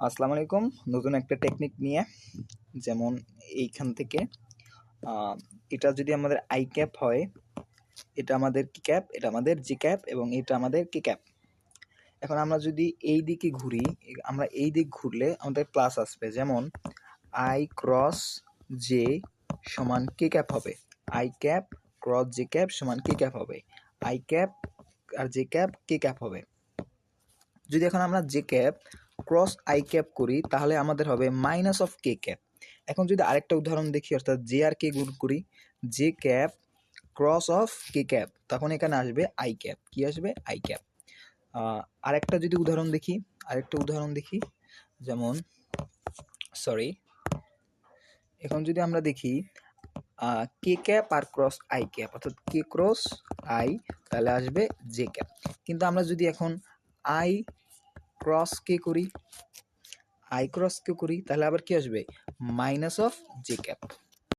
আসসালামু আলাইকুম। নতুন একটা টেকনিক নিয়ে, যেমন এইখান থেকে এটা যদি আমাদের আই ক্যাপ হয়, এটা আমাদের কি ক্যাপ, এটা আমাদের জি ক্যাপ এবং এটা আমাদের কি ক্যাপ। এখন আমরা যদি এই দিকে ঘুরি, আমরা এই দিক ঘুরলে আমাদের প্লাস আসবে, যেমন আই ক্রস জে সমান কে ক্যাপ হবে, i cap cross j cap সমান কে ক্যাপ হবে, আই ক্যাপ আর জে ক্যাপ কে ক্যাপ হবে। যদি এখন আমরা j cap cross I cap করি তাহলে আমাদের হবে মাইনাস অফ কে ক্যাপ। এখন যদি আরেকটা উদাহরণ দেখি, অর্থাৎ জে আর কে গুণ করি, J cap cross of K cap, তখন এখানে আসবে আই ক্যাপ। কি আসবে? I cap. আরেকটা যদি উদাহরণ দেখি, যেমন এখন যদি আমরা দেখি কে ক্যাপ আর ক্রস আই ক্যাপ, অর্থাৎ কে ক্রস আই, তাহলে আসবে জে ক্যাপ। কিন্তু আমরা যদি এখন আই ক্রস কে করি, তাহলে আবার কি আসবে? Minus of J cap.